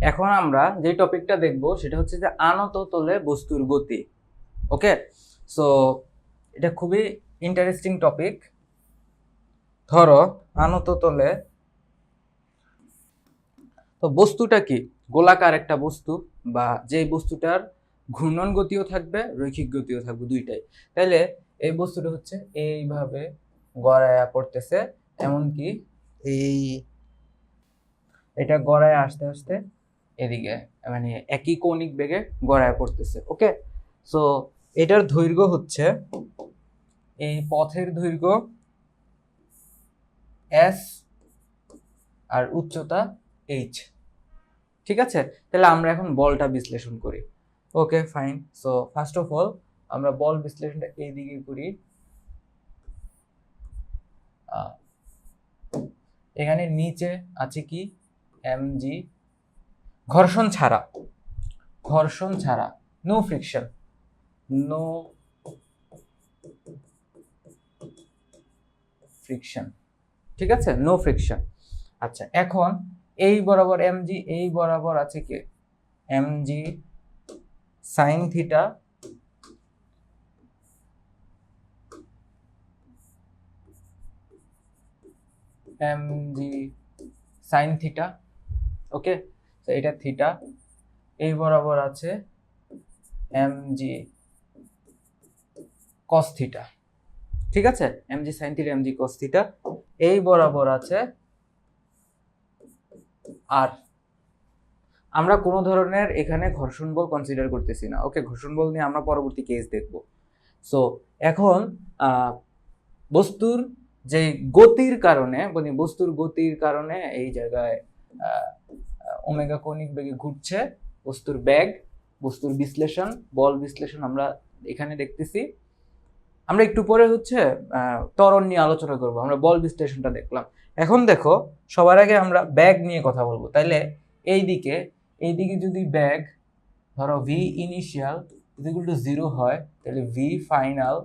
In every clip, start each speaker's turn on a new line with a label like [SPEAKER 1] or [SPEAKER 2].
[SPEAKER 1] এখন আমরা যে টপিকটা দেখব সেটা হচ্ছে যে আনত তলে বস্তুর গতি। ওকে, সো এটা খুবই ইন্টারেস্টিং টপিক। ধরো আনত তলে, তো বস্তুটা কি? গোলাকার একটা বস্তু, বা যে বস্তুটার ঘূর্ণন গতিও থাকবে, রৈখিক গতিও থাকবে, দুইটাই। তাইলে এই বস্তুটা হচ্ছে এইভাবে গড়ায়া পড়তেছে, এমনকি এই এটা গড়ায় আস্তে আস্তে এদিকে, মানে একই কৌণিক বেগে গড়ায় পড়তেছে। ওকে, সো এটার দৈর্ঘ্য হচ্ছে, এই পথের দৈর্ঘ্য s আর উচ্চতা h। ঠিক আছে, তাহলে আমরা এখন বলটা বিশ্লেষণ করি। Okay fine, so first of all আমরা বল বিশ্লেষণটা এইদিকে করি। এখানে নিচে আছে কি mg, ঘর্ষণ ছাড়া, নো ফ্রিকশন, ঠিক আছে, নো ফ্রিকশন। আচ্ছা, এখন এই বরাবর mg, এই বরাবর আছে কি mg sin theta mg sin theta. Okay, তো এটা থিটা। এই বরাবর আছে mg cos থিটা। ঠিক আছে, mg sin theta, mg cos theta. এই বরাবর আছে আর আমরা কোনো ধরনের এখানে ঘর্ষণ বল কনসিডার করতেছি না। ওকে, ঘর্ষণ বল নিয়ে আমরা পরবর্তী কেস দেখব। সো এখন বস্তুর যে গতির কারণে, মানে বস্তুর গতির কারণে এই জায়গায় ওমেগা কৌণিক বেগে ঘুরছে বস্তুর বেগ, বস্তুর বিশ্লেষণ, বল বিশ্লেষণ আমরা এখানে দেখতেছি। আমরা একটু পরে হচ্ছে ত্বরণ নিয়ে আলোচনা করব। আমরা বল বিশ্লেষণটা দেখলাম। এখন দেখো, সবার আগে আমরা ব্যাগ নিয়ে কথা বলবো। তাইলে এইদিকে যদি ব্যাগ ধরো v initial is equal to 0 হয়, তাহলে v final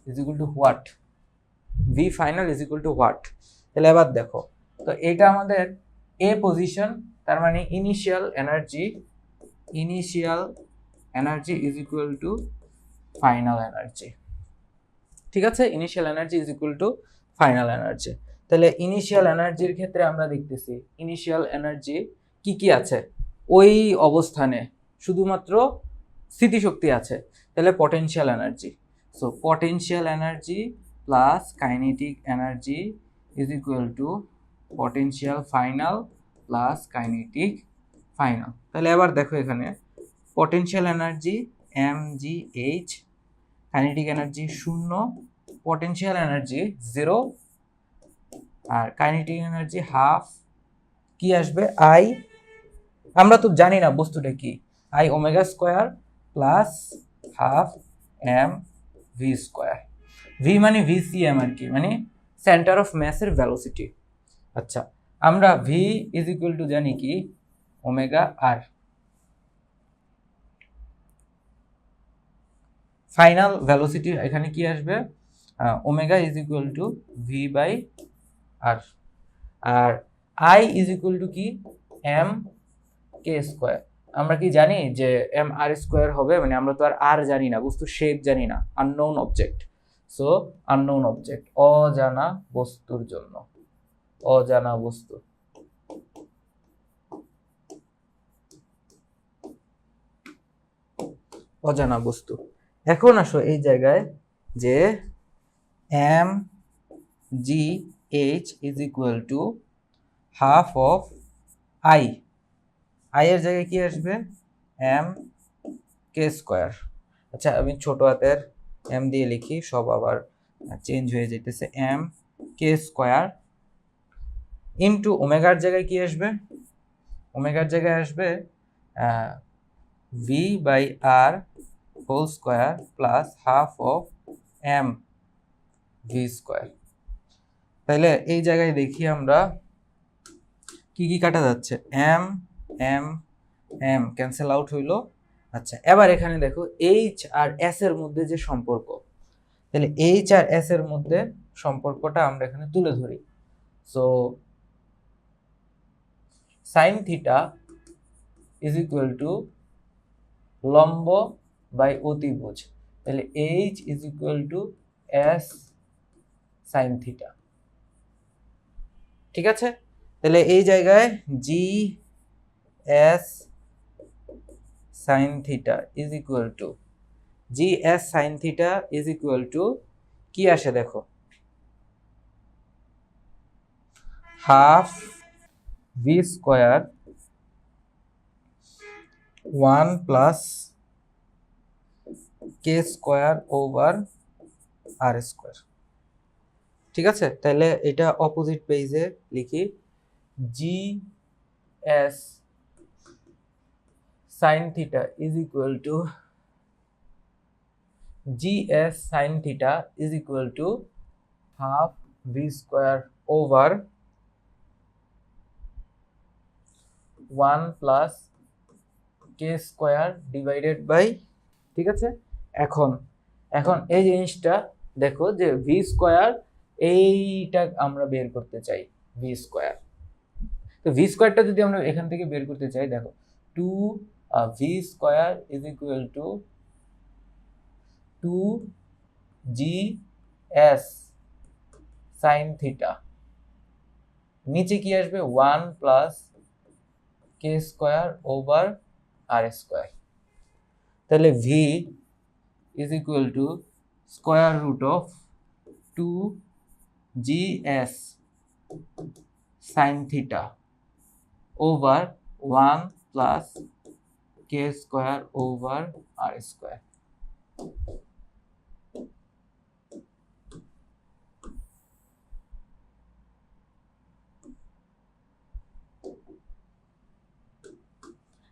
[SPEAKER 1] is equal two what? v final is equal two what? তাহলে এবার দেখো, তো এটা আমাদের এ পজিশন, তার মানে initial energy is equal two final energy. ঠিক আছে, initial energy is equal two final energy. তাহলে ইনিশিয়াল এনার্জির ক্ষেত্রে আমরা দেখতেছি ইনিশিয়াল এনার্জি কি কি আছে ওই অবস্থানে, শুধুমাত্র স্থিতিশক্তি আছে। তাহলে potential energy, so potential energy plus kinetic energy is equal to potential final plus kinetic final. তাহলে এবার দেখো, এখানে potential energy mgh, kinetic energy 0, potential energy 0, আর কাইনেটিক এনার্জি হাফ। কি আসবে? আই, আমরা তো জানি না বস্তুটা কি, I omega square plus half M V square. V মানে ভিসিএম আর কি, মানে সেন্টার অফ ম্যাসের ভেলোসিটি। আচ্ছা, আমরা ভি ইজ ইকুয়াল টু জানি কি ওমেগা আর। ফাইনাল ভেলোসিটি এখানে কি আসবে? Omega is equal to V by R. আর আই ইজ ইকুয়াল টু কি এম কে স্কোয়ার। আমরা কি জানি যে এম আর স্কোয়ার হবে? মানে আমরা তো আর জানি না, বস্তুর শেপ জানি না, unknown object. So unknown object, অজানা বস্তুর জন্য, অজানা বস্তু। অজানা বস্তু। এখন আসো এই জায়গায় যে M G H is equal to half of I. I এর জায়গায় কি আসবে? M K square. আচ্ছা, আমি ছোট হাতের এম দিয়ে লিখি, সব আবার চেঞ্জ হয়ে যেতেছে। এম কে স্কোয়ার ইন্টু ওমেগার জায়গায় কি আসবে? ওমেগার জায়গায় আসবে V by R whole square plus half of M V square. তাহলে এই জায়গায় দেখি আমরা কি কি কাটা যাচ্ছে। M M M cancel out হইলো। আচ্ছা, এবার এখানে দেখো এইচ আর এস এর মধ্যে যে সম্পর্ক, তাহলে এইচ আর এস এর মধ্যে সম্পর্কটা আমরা এখানে তুলে ধরি। So sine theta is equal two লম্ব বাই অতিভুজ, তাহলে H is equal two S sine theta. ঠিক আছে, তাহলে এই জায়গায় G S sine theta is equal to G S sine theta is equal to কি আসে দেখো, half V square 1 plus K square over R square. ঠিক আছে, তাহলে এটা অপোজিট পেজে লিখি, G S sine theta is equal two gs sin theta is equal to half v square over 1 plus k square divided by, ঠিক আছে। এখন এখন এই জিনিসটা দেখো যে v স্কয়ার, এইটা আমরা বের করতে চাই v স্কয়ার। তো v স্কয়ারটা যদি আমরা এখান থেকে বের করতে চাই, দেখো 2 v square is equal to 2gs sin theta, নিচে কি আসবে 1 প্লাস কে স্কয়ার ওভার আর স্কয়ার, তাহলে v is equal to square root of 2gs sin theta over 1 plus k square over r square।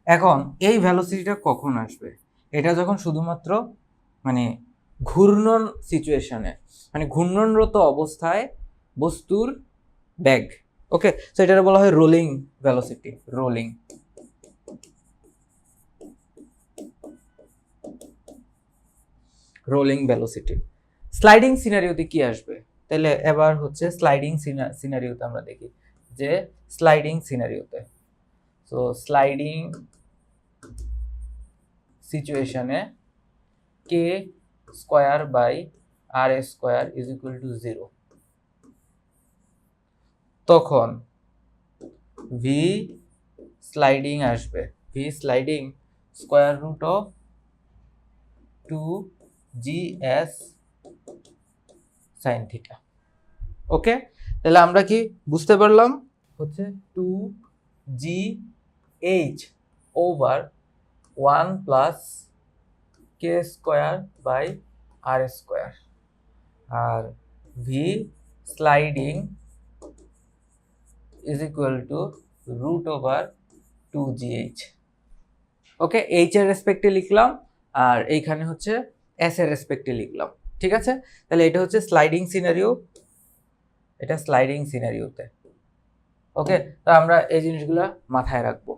[SPEAKER 1] এখন এই ভেলোসিটিটা কখন আসবে, এটা যখন শুধুমাত্র মানে ঘূর্ণন সিচুয়েশনে, মানে ঘূর্ণনরত অবস্থায় বস্তুর বেগ, ওকে, সো এটা বলা হয় rolling velocity, rolling. Rolling velocity. Sliding সিনারিওতে কি আসবে, তাহলে এবার হচ্ছে স্লাইডিং সিনারিওতে আমরা দেখি যে স্লাইডিং সিনারিওতে, সো স্লাইডিং সিচুয়েশনে K square by R square is equal to 0, তখন ভি স্লাইডিং আসবে, V sliding square root of 2gs sine theta. Okay, তাহলে আমরা কি বুঝতে পারলাম, হচ্ছে 2gh over 1 plus K square by R square, আর V sliding is equal to root over 2gh। Okay, H এর রেসপেক্টে লিখলাম আর এইখানে হচ্ছে এস এর রেসপেক্টে লিখলাম। ঠিক আছে, তাহলে এটা হচ্ছে স্লাইডিং সিনারিও, এটা স্লাইডিং সিনারিওতে। ওকে, তো আমরা এই জিনিসগুলো মাথায় রাখবো।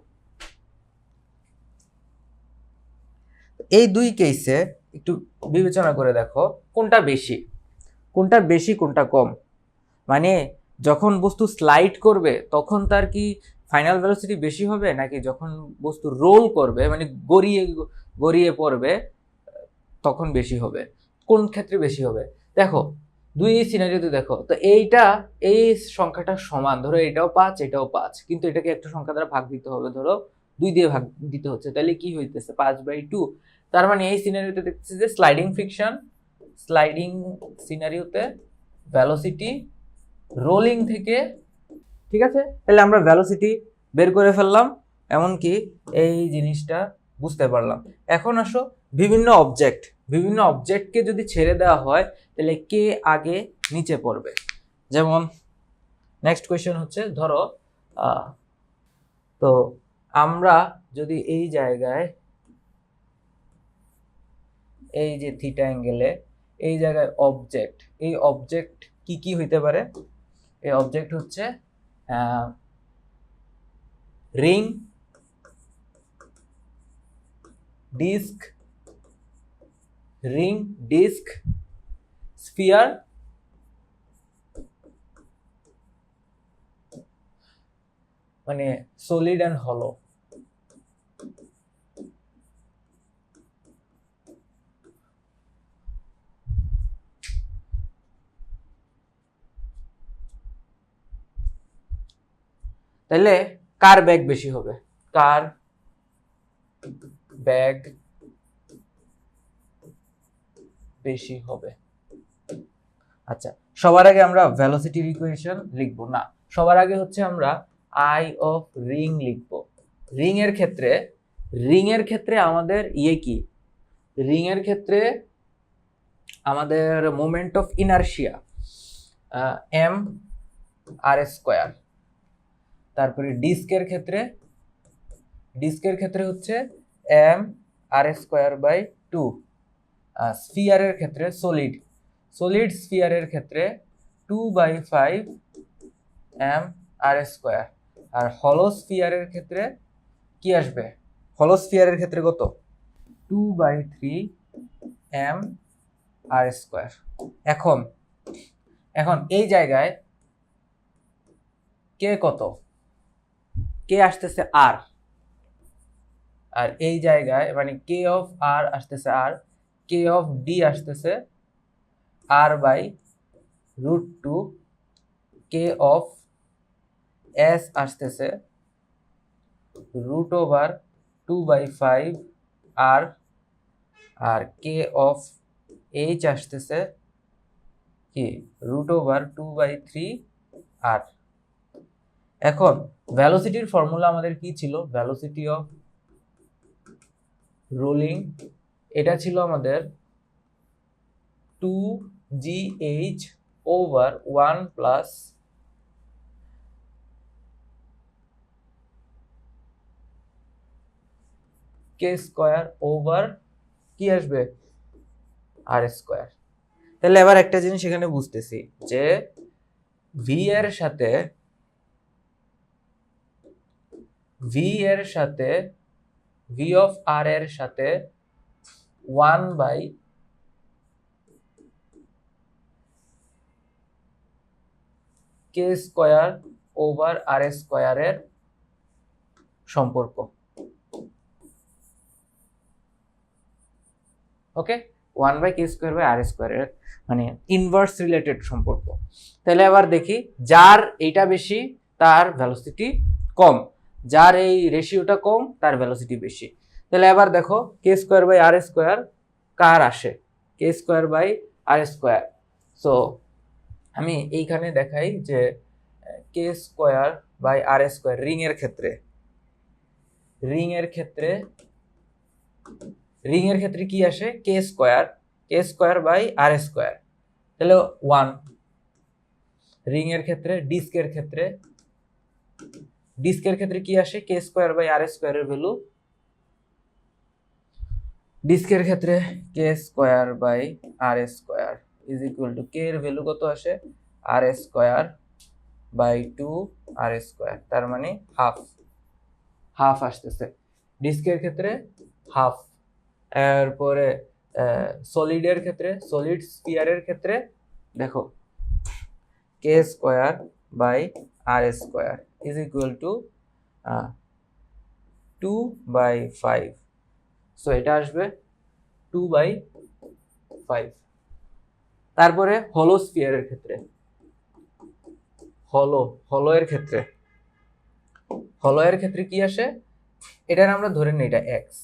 [SPEAKER 1] এই দুই কেসে একটু বিবেচনা করে দেখো কোনটা বেশি, কোনটা বেশি কোনটা কম, মানে যখন বস্তু স্লাইড করবে তখন তার কি ফাইনাল ভেলোসিটি বেশি হবে, নাকি যখন বস্তু রোল করবে মানে গড়িয়ে গড়িয়ে পড়বে তখন বেশি হবে, কোন ক্ষেত্রে বেশি হবে। দেখো দুই সিনারিওতে দেখো, তো এইটা এই সংখ্যাটা সমান, ধরো এটাও 5 এটাও 5, কিন্তু এটাকে একটা সংখ্যা দ্বারা ভাগ দিতে হবে, ধরো 2 দিয়ে ভাগ দিতে হচ্ছে, তাহলে কি হইতেছে 5/2। তার মানে এই সিনারিওতে দেখতেছি যে স্লাইডিং ফ্রিকশন, স্লাইডিং সিনারিওতে ভেলোসিটি রোলিং থেকে, ঠিক আছে, তাহলে আমরা ভেলোসিটি বের করে ফেললাম, এমনকি এই জিনিসটা বুঝতে পারলাম। এখন আসো বিভিন্ন অবজেক্টকে যদি ছেড়ে দেওয়া হয় তাহলে কে আগে নিচে পড়বে। যেমন নেক্সট কোয়েশ্চেন হচ্ছে, ধরো তো আমরা যদি এই জায়গায় এই যে থিটা অ্যাঙ্গেলে এই জায়গায় অবজেক্ট, এই অবজেক্ট কি কি হইতে পারে, এই অবজেক্ট হচ্ছে ring, disc, ring, disc, sphere, মানে সলিড অ্যান্ড হলো, তাহলে কার বেগ বেশি হবে? কার বেগ বেশি হবে? আচ্ছা, সবার আগে আমরা ভেলোসিটির ইকুয়েশন লিখব না, সবার আগে হচ্ছে আমরা আই অফ রিং লিখব। রিং এর ক্ষেত্রে আমাদের কি, রিং এর ক্ষেত্রে আমাদের moment of inertia M R square. তারপরে ডিস্কের ক্ষেত্রে হচ্ছে এম আর স্কোয়ার বাই 2। স্ফিয়ারের ক্ষেত্রে সলিড স্ফিয়ারের ক্ষেত্রে 2/5 এম আর স্কোয়ার। আর হলো স্ফিয়ারের ক্ষেত্রে কি আসবে? হলো স্ফিয়ারের ক্ষেত্রে কত? 2/3 এম আর স্কোয়ার। এখন এই জায়গায় কে কত? কে আসতেছে আর, আর এই জায়গায় মানে কে অফ আর আসতেছে আর, কে অফ ডি আসতেছে আর বাই √2, কে অফ এস আসতেছে √2/5 আর, আর কে অফ এইচ আসতেছে কি √2/3 আর। এখন ভেলোসিটির ফর্মুলা আমাদের কি ছিল? ভেলোসিটি অফ রোলিং, এটা ছিল আমাদের 2gh/1 plus K square over কি আসবে? আর স্কোয়ার। তাহলে এবার একটা জিনিস এখানে বুঝতেছি যে ভি এর সাথে ভি অফ আর এর সাথে 1/k স্কোয়ার ওভার আর স্কোয়ারের সম্পর্ক। ওকে, 1/k স্কোয়ার বাই আর স্কোয়ারের মানে ইনভার্স রিলেটেড সম্পর্ক। তাহলে আবার দেখি, যার এইটা বেশি তার ভেলোসিটি কম, যার এই রেশিওটা কম তার ভেলোসিটি বেশি। তাহলে এবার দেখো K square by R square কার আসে? K square by R square. So আমি এইখানে দেখাই যে K square by R square ring এর ক্ষেত্রে কি আসে? K square by R square, তাহলে 1 রিং এর ক্ষেত্রে। ডিস্কের ক্ষেত্রে কি আসে? কে স্কোয়ার বাই আর স্কোয়ারের ভ্যালু, ডিস্কের ক্ষেত্রে K square by R square is equal to K এর ভ্যালু কত আসে? R square by 2 R square, তার মানে হাফ আসতেছে ডিস্কের ক্ষেত্রে হাফ। এরপরে সলিড স্ফিয়ারের ক্ষেত্রে দেখো K square by R square is equal to 2/5। So এটা আসবে 2/5। তারপরে হলো স্ফিয়ারের ক্ষেত্রে হলো এর ক্ষেত্রে কি আসে? এটার আমরা ধরে নিই এটা এক্স।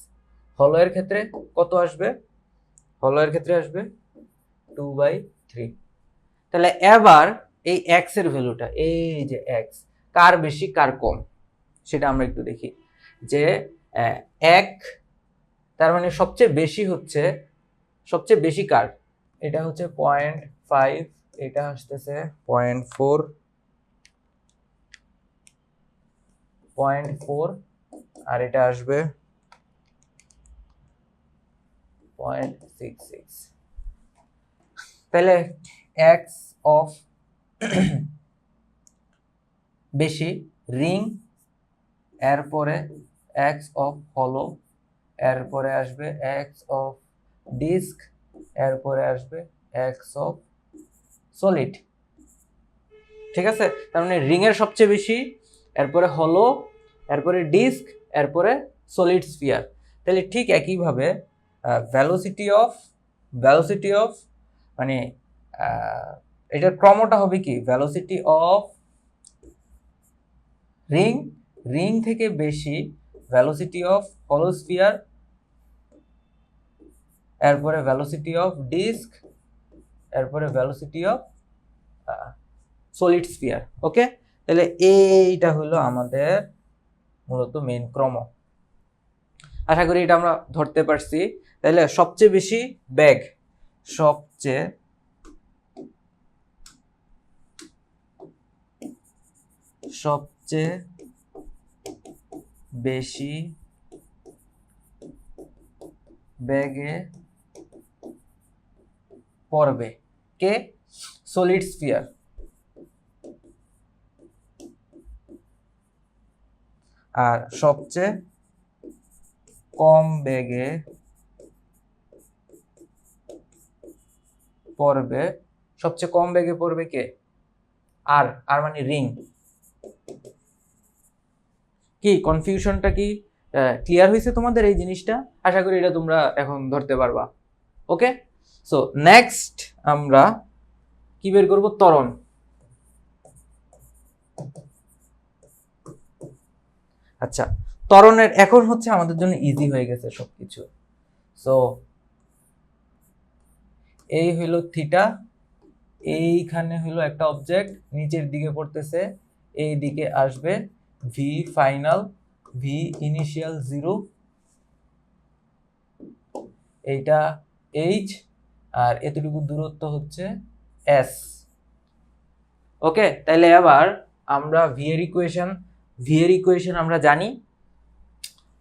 [SPEAKER 1] হলো এর ক্ষেত্রে কত আসবে? হলো এর ক্ষেত্রে আসবে 2/3। তাহলে এবার এই এক্স এর ভ্যালুটা, এই যে এক্স কার বেশি কার কম সেটা আমরা একটু দেখি। যে এক তার মানে সবচেয়ে বেশি কার? এটা হচ্ছে 0.5, এটা আসতেছে 0.4, আর এটা আসবে 0.66। তাহলে এক্স অফ বেশি রিং, এরপরে এক্স অফ হলো, এরপরে আসবে এক্স অফ ডিস্ক, এরপরে আসবে এক্স অফ সলিড। ঠিক আছে, তার মানে রিং এর সবচেয়ে বেশি, এরপরে হলো, এরপরে ডিস্ক, এরপরে সলিড স্ফিয়ার। তাহলে ঠিক একইভাবে ভেলোসিটি অফ মানে এটার ক্রমটা হবে কি? ভেলোসিটি অফ রিং, রিং থেকে বেশি ভেলোসিটি অফ হলো স্ফিয়ার, এরপরে ভেলোসিটি অফ ডিস্ক, এরপরে ভেলোসিটি অফ সলিড স্ফিয়ার। ওকে, তাহলে এইটা হলো আমাদের মূলত মেইন ক্রম। আশা করি এটা আমরা ধরতে পারছি। তাহলে সবচেয়ে বেশি বেগ, সবচেয়ে বেশি বেগে পড়বে কে? Solid sphere. আর সবচেয়ে কম বেগে পড়বে, সবচেয়ে কম বেগে পড়বে কে? আর, আর মানে রিং। কি কনফিউশনটা কি ক্লিয়ার হয়েছে তোমাদের এই জিনিসটা? আশা করি এটা তোমরা এখন ধরতে পারবা। ওকে, সো নেক্সট আমরা কি বের করব? ত্বরণ। আচ্ছা, ত্বরণের এখন হচ্ছে আমাদের জন্য ইজি হয়ে গেছে সবকিছু। সো এই হইল থিটা, এইখানে হইল একটা অবজেক্ট নিচের দিকে পড়তেছে, এই দিকে আসবে ভি ফাইনাল, ভি ইনিশিয়াল 0, এইটা এইচ, আর এতটুকু দূরত্ব হচ্ছে এস। ওকে, তাহলে এবার আমরা ভি এর ইকুয়েশন আমরা জানি।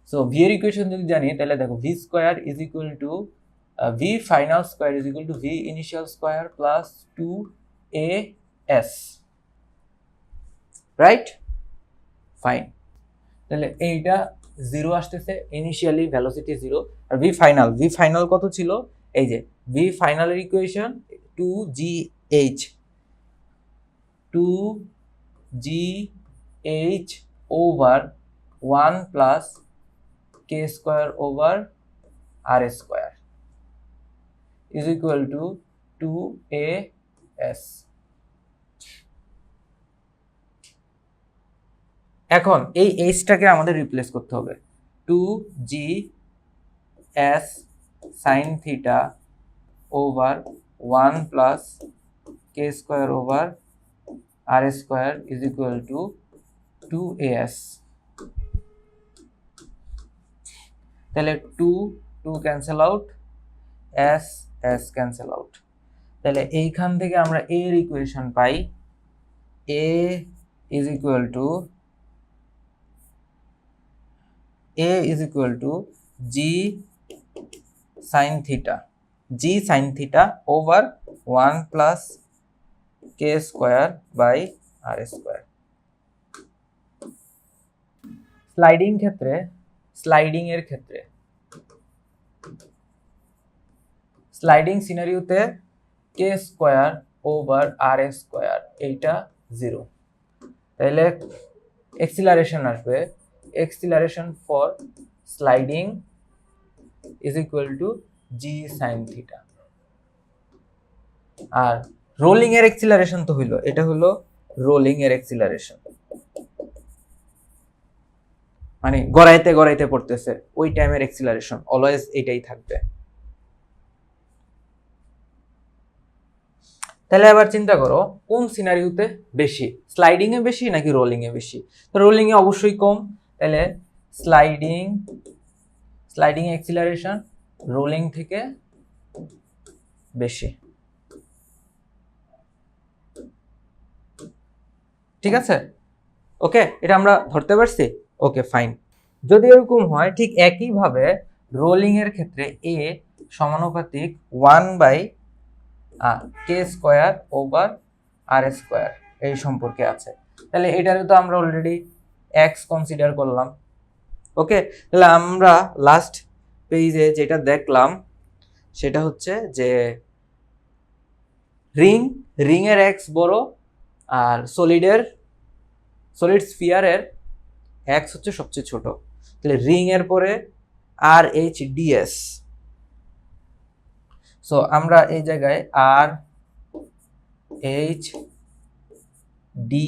[SPEAKER 1] সো ভি এর ইকুয়েশন যদি জানি তাহলে দেখো V square is equal to V final square is equal to V initial square plus 2as, right? Fine, তাহলে এইটা 0 আসতেছে, ইনিশিয়ালি ভেলোসিটি 0। আর ভি ফাইনাল কত ছিল? এই যে ভি ফাইনালের equation 2gh over 1 plus K square over R square is equal to 2as। এখন এই এইচটাকে আমাদের রিপ্লেস করতে হবে, 2gs sine theta over 1 plus K square over R square is equal to 2as। তাহলে 2 cancel out, s cancel out. তাহলে এইখান থেকে আমরা a এর ইকুয়েশন পাই, a is equal to g sine theta over 1 plus K square by R square. Sliding সিনারিওতে K square over R square এইটা 0, তাহলে এক্সিলারেশন আসবে, acceleration for sliding is equal to G sine theta. আর rolling এর acceleration তো হইলো, এটা হলো রোলিং এর এক্সিলারেশন, মানে গড়াইতে পড়তেছে, ওই টাইমের এক্সিলারেশন অলওয়েজ এটাই থাকবে। তাহলে এবার চিন্তা করো কোন সিনারিওতে বেশি, স্লাইডিং এ বেশি নাকি রোলিং এ বেশি? তো রোলিং এ অবশ্যই কম, তাহলে স্লাইডিং এক্সিলারেশন রোলিং থেকে বেশি। ঠিক আছে, ওকে, এটা আমরা ধরতে পারছি। ওকে ফাইন, যদি এরকম হয় ঠিক একইভাবে রোলিং এর ক্ষেত্রে এ সমানুপাতিক 1 by K square over R square এই সম্পর্কে আছে, তাহলে এটারে তো আমরা অলরেডি এক্স কনসিডার করলাম। ওকে, তাহলে আমরা লাস্ট পেজে যেটা দেখলাম সেটা হচ্ছে যে রিং এর এক্স বড় আর সলিড স্ফিয়ারের এক্স হচ্ছে সবচেয়ে ছোট, তাহলে রিং এর পরে আর এইচ ডিএস। সো আমরা এই জায়গায় আর এইচ ডি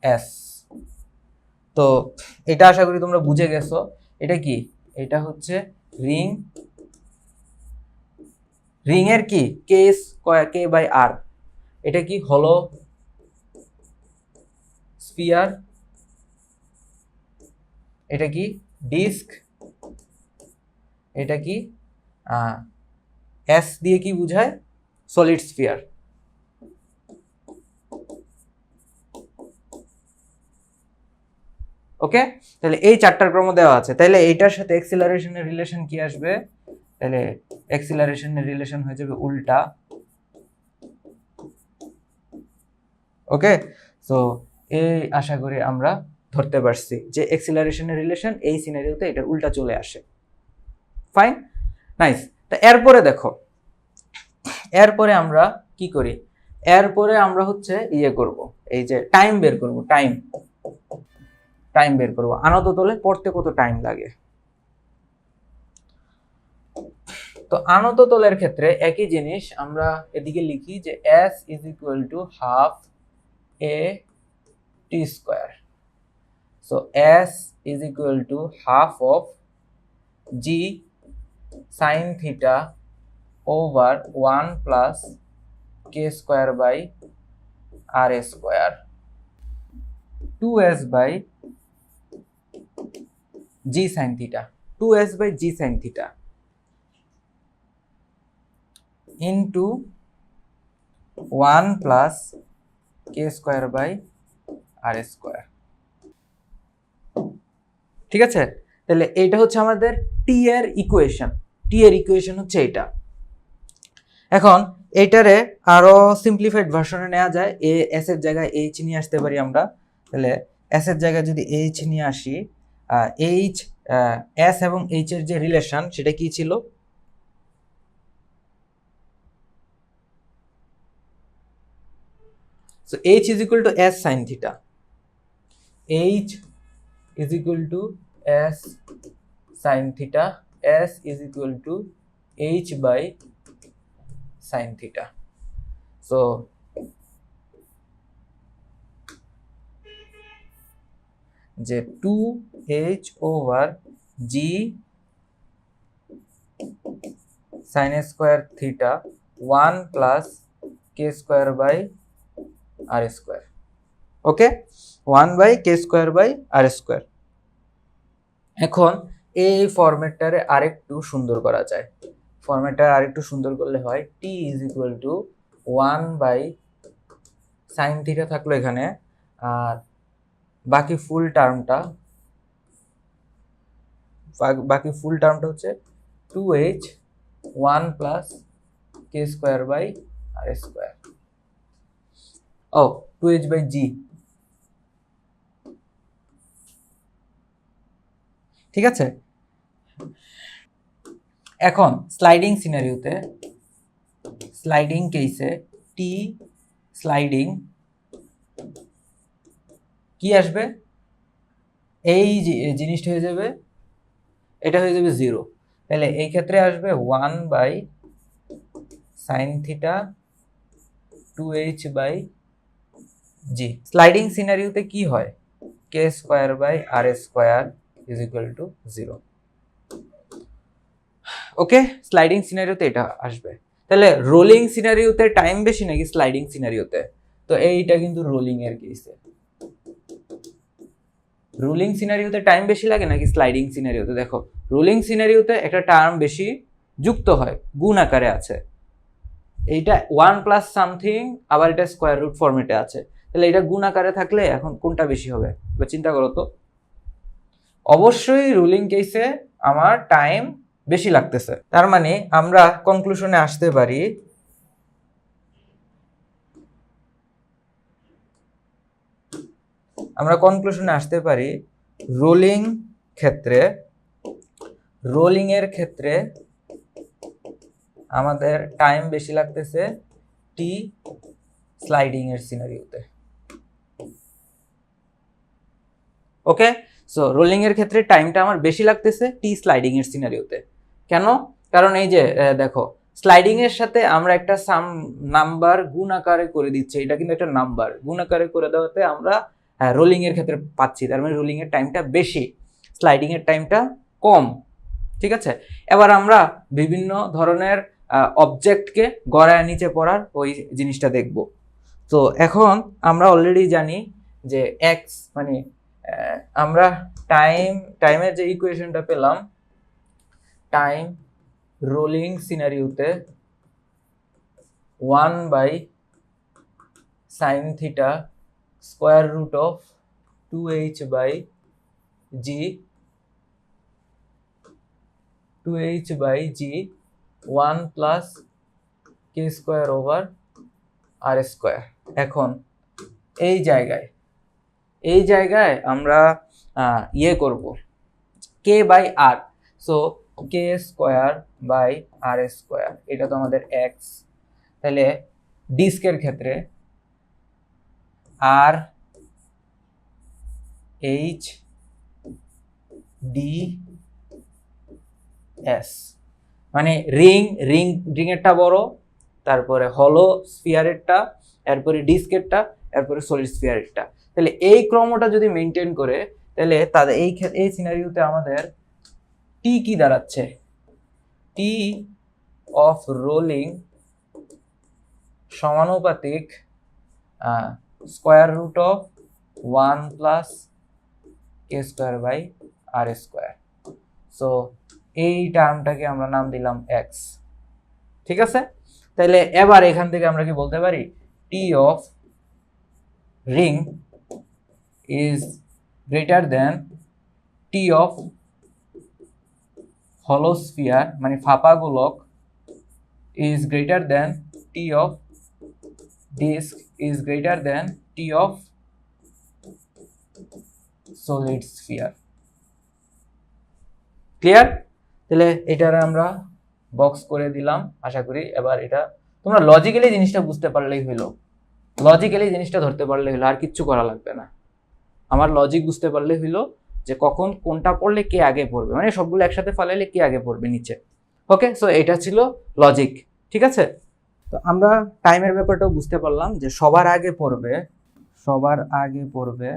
[SPEAKER 1] এস। তো এটা আশা করি তোমরা বুঝে গেছো। এটা কি? এটা হচ্ছে রিং, রিং এর কি কে বাই আর। এটা কি? হলো স্ফিয়ার। এটা কি? ডিস্ক। এটা কি? এস দিয়ে কি বুঝায়? Solid sphere. ওকে, তাহলে এই চারটার ক্রম দেওয়া আছে। তাহলে এইটার সাথে এক্সিলারেশনের রিলেশন কি আসবে? তাহলে এক্সিলারেশনের রিলেশন হয়ে যাবে উল্টা। ওকে, সো এই আশা করি আমরা ধরতে পারছি যে এক্সিলারেশনের রিলেশন এই সিনারিওতে এটা উল্টা চলে আসে। Fine, nice. তা এরপরে দেখো, এরপরে আমরা কি করি? এরপরে আমরা হচ্ছে করব, এই যে টাইম বের করব। টাইম বের করব আনত তলে পড়তে কত টাইম লাগে। তো আনত তলের ক্ষেত্রে একই জিনিস আমরা এদিকে লিখি যে s is equal to half a t square. So s is equal to half of g sin theta over 1 plus k square by r square 2s by g sin theta, 2s by g sin theta into 1 plus k square by r square. ঠিক আছে, তাহলে এইটা হচ্ছে আমাদের টি এর equation. টি এর equation হচ্ছে এটা। এখন এইটারে আরো সিম্পলিফাইড ভার্সনে নেওয়া যায়। এস এর জায়গায় এইচ নিয়ে আসতে পারি আমরা। তাহলে এস এর জায়গায় যদি এইচ নিয়ে আসি, এইচ এস এবং এইচ এর যে রিলেশন সেটা কি ছিল? So h is equal to s sin theta. h is equal to s sin theta. s is equal to h by sin theta. So যে 2h over g sin square theta 1 plus k square by r square. Okay, 1 by k square by r square. এখন এই ফরম্যাটটারে আরেকটু সুন্দর করা যায়। ফরম্যাটটা আরেকটু সুন্দর করলে হয় t is equal to 1 by sine theta থাকলো এখানে, আর বাকি ফুল টার্মটা হচ্ছে 2h 1 plus k square by r square. ও 2h বাই g। ঠিক আছে, এখন স্লাইডিং সিনারিওতে, স্লাইডিং কেসে টি স্লাইডিং কি আসবে? এই জিনিসটা হয়ে যাবে, এটা হয়ে যাবে 0। তাহলে এই ক্ষেত্রে আসবে 1 by sine theta 2h by G. Sliding সিনারিওতে কি হয়? k square by r square is equal to 0। Okay, sliding সিনারিওতে এটা আসবে। তাহলে রোলিং সিনারিওতে টাইম বেশি নাকি স্লাইডিং সিনারিওতে? তো এইটা কিন্তু রোলিং এর কেসে। রোলিং সিনারিওতে টাইম বেশি লাগে নাকি স্লাইডিং সিনারিওতে? দেখো, রোলিং সিনারিওতে একটা টার্ম বেশি যুক্ত হয়, গুণ আকারে আছে। এইটা 1 প্লাস সামথিং, আবার এটা স্কয়ার রুট ফরম্যাটে আছে। তাহলে এটা গুণ আকারে থাকলে এখন কোনটা বেশি হবে? এবার চিন্তা করো তো। অবশ্যই রুলিং কেসে আমার টাইম বেশি লাগতেছে। তার মানে আমরা কনক্লুশনে আসতে পারি রোলিং এর ক্ষেত্রে আমাদের টাইম বেশি লাগতেছে টি স্লাইডিং এর সিনারিওতে। ওকে, সো রোলিং এর ক্ষেত্রে টাইমটা আমার বেশি লাগতেছে টি স্লাইডিং এর সিনারিওতে। কেন? কারণ এই যে দেখো, স্লাইডিং এর সাথে আমরা একটা সাম নাম্বার গুণ আকারে করে দিচ্ছি। এটা কিন্তু একটা নাম্বার গুণ আকারে করে দেওয়াতে আমরা হ্যাঁ রোলিং এর ক্ষেত্রে পাচ্ছি, তার মানে রোলিং এর টাইমটা বেশি, স্লাইডিং এর টাইমটা কম। ঠিক আছে, এবার আমরা বিভিন্ন ধরনের অবজেক্টকে গড়ায় নিচে পড়ার ওই জিনিসটা দেখব। তো এখন আমরা অলরেডি জানি যে এক্স মানে আমরা টাইমের যে ইকুয়েশনটা পেলাম, টাইম রোলিং সিনারিওতে 1/sin theta square root of 2h/g 1 plus K square over R square. এখন এই জায়গায় আমরা ইয়ে করব K by R, so K square by R square, এটা তো আমাদের এক্স। তাহলে ডিস্কের ক্ষেত্রে আর এইচ ডি এস, মানে রিং এরটা বড়, তারপরে হলো স্ফিয়ারেরটা, এরপরে ডিস্কেরটা, এরপরে সলিড স্ফিয়ারেরটা। তাহলে এই ক্রমটা যদি মেনটেন করে, তাহলে তাদের এই সিনারিওতে আমাদের টি কি দাঁড়াচ্ছে, টি অফ রোলিং সমানুপাতিক square root of 1 plus K square by R square. So এই টার্মটাকে আমরা নাম দিলাম এক্স। ঠিক আছে, তাহলে এবার এখান থেকে আমরা কি বলতে পারি, T of ring is greater than T of হলো স্ফিয়ার মানে ফাঁপা গোলক is greater than T of disc is greater than T of solid sphere. Clear? তাহলে এটার আমরা বক্স করে দিলাম। আশা করি এবার এটা তোমরা লজিক্যালি জিনিসটা বুঝতে পারলেই হলো, লজিক্যালি জিনিসটা ধরতে পারলেই হলো, আর কিচ্ছু করা লাগবে না। আমার লজিক বুঝতে পারলেই হলো যে কখন কোনটা পড়লে কে আগে পড়বে, মানে সবগুলো একসাথে ফালাইলে কে আগে পড়বে নিচে। ওকে, সো এটা ছিল লজিক। ঠিক আছে, তো আমরা টাইমের ব্যাপারটাও বুঝতে পারলাম যে সবার আগে পড়বে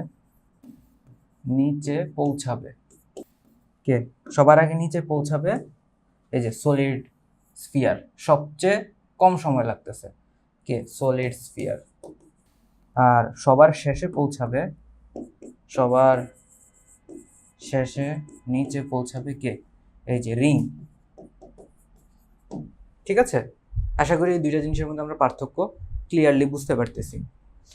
[SPEAKER 1] নিচে পৌঁছাবে কে, সবার আগে নিচে পৌঁছাবে এই যে সলিড স্ফিয়ার, সবচেয়ে কম সময় লাগতেছে কে, সলিড স্ফিয়ার। আর সবার শেষে নিচে পৌঁছাবে কে, এই যে রিং। ঠিক আছে, আশা করি এই দুইটা জিনিসের মধ্যে আমরা পার্থক্য ক্লিয়ারলি বুঝতে পারতেছি।